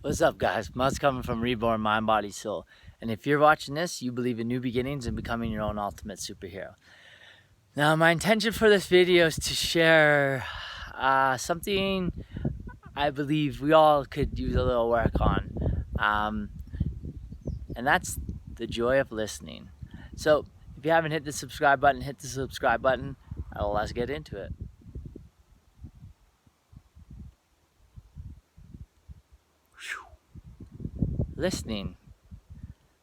What's up, guys? Muzz coming from Reborn Mind, Body, Soul. And if you're watching this, you believe in new beginnings and becoming your own ultimate superhero. Now, my intention for this video is to share something I believe we all could use a little work on. And that's the joy of listening. So, if you haven't hit the subscribe button, hit the subscribe button. Let's get into it. Listening.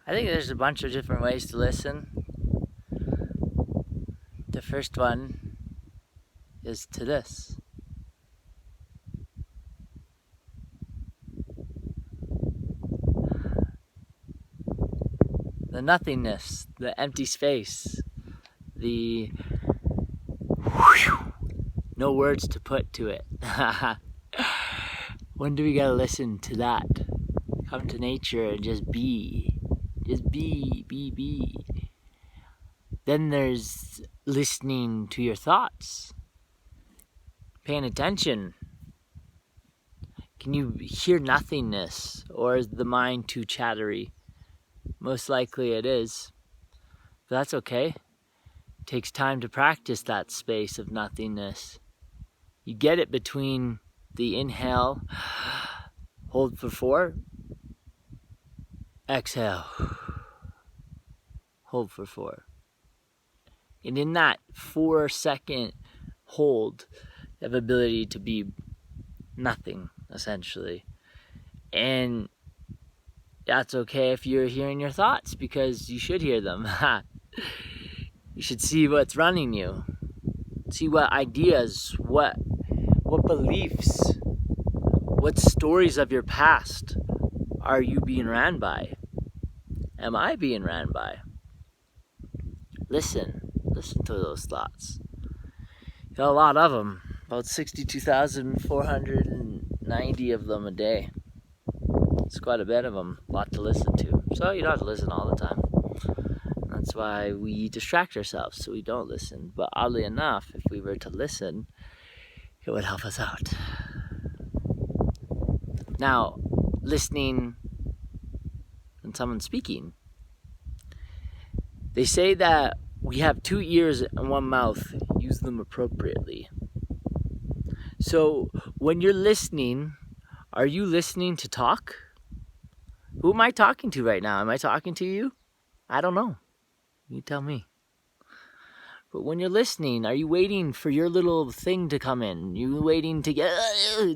I think there's a bunch of different ways to listen. The first one is to this. The nothingness, the empty space, the no words to put to it. When do we gotta listen to that? Come to nature and just be. Just be. Then there's listening to your thoughts. Paying attention. Can you hear nothingness? Or is the mind too chattery? Most likely it is. But that's okay. It takes time to practice that space of nothingness. You get it between the inhale, hold for 4, exhale, hold for 4. And in that 4-second hold, you have the ability to be nothing, essentially. And that's okay if you're hearing your thoughts, because you should hear them. You should see what's running you. See what ideas, what beliefs, what stories of your past are you being ran by? Am I being ran by? Listen to those thoughts. You got a lot of them, about 62,490 of them a day. It's quite a bit of them, a lot to listen to. So you don't have to listen all the time. That's why we distract ourselves so we don't listen. But oddly enough, if we were to listen, it would help us out. Now, listening when someone's speaking. They say that we have 2 ears and 1 mouth. Use them appropriately. So, when you're listening, are you listening to talk? Who am I talking to right now? Am I talking to you? I don't know. You tell me. But when you're listening, are you waiting for your little thing to come in? You waiting to get...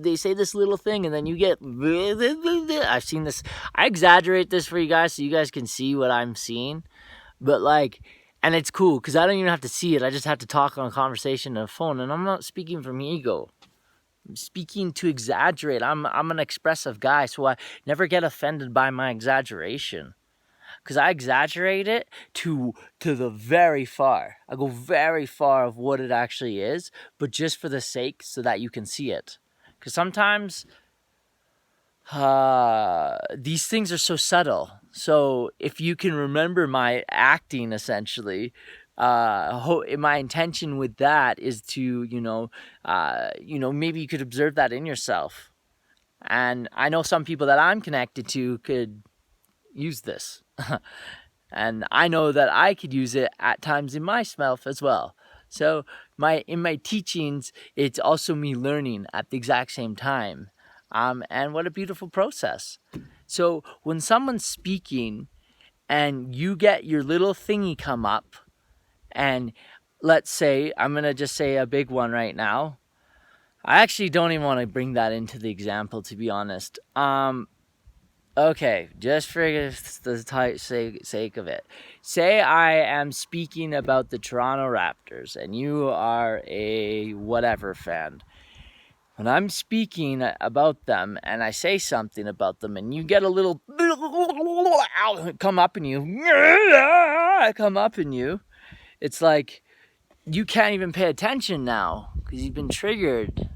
They say this little thing and then you get... I've seen this. I exaggerate this for you guys so you guys can see what I'm seeing. But and it's cool because I don't even have to see it. I just have to talk on a conversation on a phone. And I'm not speaking from ego. I'm speaking to exaggerate. I'm an expressive guy, so I never get offended by my exaggeration. Because I exaggerate it to the very far. I go very far of what it actually is, but just for the sake so that you can see it. Because sometimes these things are so subtle. So if you can remember my acting, essentially, my intention with that is to, maybe you could observe that in yourself. And I know some people that I'm connected to could use this. And I know that I could use it at times in myself as well. So in my teachings, it's also me learning at the exact same time. And what a beautiful process. So when someone's speaking and you get your little thingy come up, and let's say, I'm going to just say a big one right now. I actually don't even want to bring that into the example, to be honest. Okay, just for the sake of it. Say I am speaking about the Toronto Raptors and you are a whatever fan. When I'm speaking about them and I say something about them and you get a little come up in you, it's like you can't even pay attention now because you've been triggered.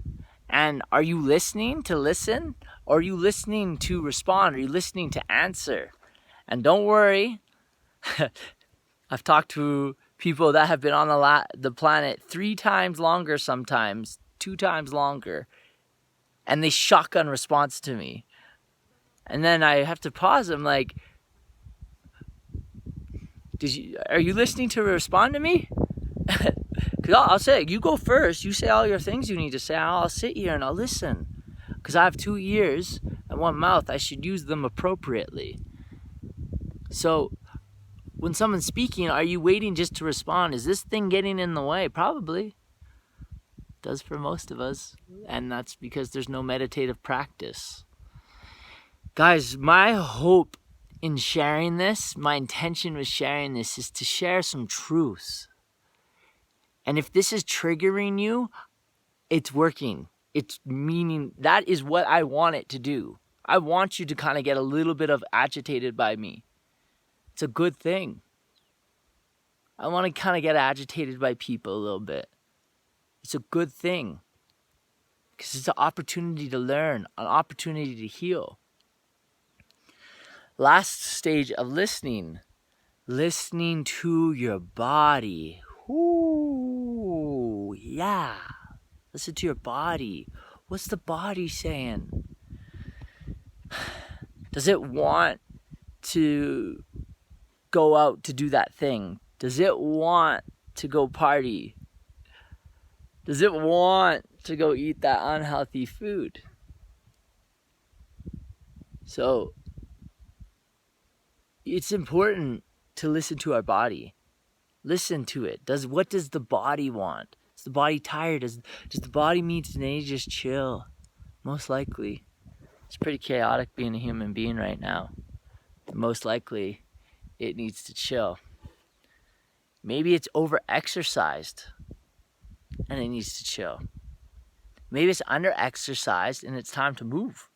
And are you listening to listen? Or are you listening to respond? Are you listening to answer? And don't worry, I've talked to people that have been on the planet 3 times longer sometimes, 2 times longer, and they shotgun response to me. And then I have to pause. I'm like, are you listening to respond to me? Because I'll say, you go first. You say all your things you need to say. I'll sit here and I'll listen. Because I have 2 ears and 1 mouth. I should use them appropriately. So when someone's speaking, are you waiting just to respond? Is this thing getting in the way? Probably. It does for most of us. And that's because there's no meditative practice. Guys, my hope in sharing this, my intention with sharing this, is to share some truths. And if this is triggering you, it's working. It's meaning that is what I want it to do. I want you to kind of get a little bit of agitated by me. It's a good thing. I want to kind of get agitated by people a little bit. It's a good thing. Because it's an opportunity to learn, an opportunity to heal. Last stage of listening to your body. Ooh, yeah. Listen to your body. What's the body saying? Does it want to go out to do that thing? Does it want to go party? Does it want to go eat that unhealthy food? So it's important to listen to our body. Listen to it. What does the body want? Is the body tired? Does the body need to just chill? Most likely. It's pretty chaotic being a human being right now. Most likely it needs to chill. Maybe it's over-exercised and it needs to chill. Maybe it's under-exercised and it's time to move.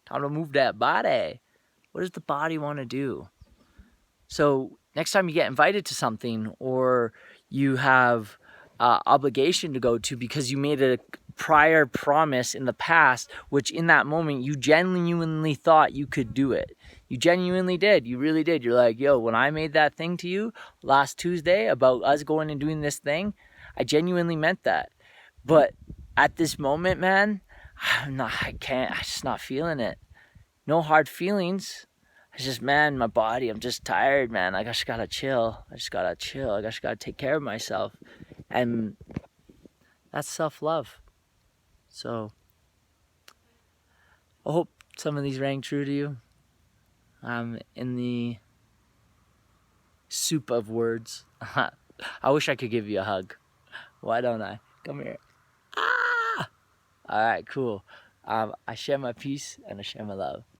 Time to move that body. What does the body want to do? So next time you get invited to something, or you have obligation to go to because you made a prior promise in the past, which in that moment you genuinely thought you could do it. You genuinely did. You really did. You're like, yo, when I made that thing to you last Tuesday about us going and doing this thing, I genuinely meant that. But at this moment, man, I'm just not feeling it. No hard feelings. It's just, man, my body, I'm just tired, man. I just gotta chill. I just gotta take care of myself. And that's self-love. So I hope some of these rang true to you. I'm in the soup of words. I wish I could give you a hug. Why don't I? Come here. Ah! All right, cool. I share my peace and I share my love.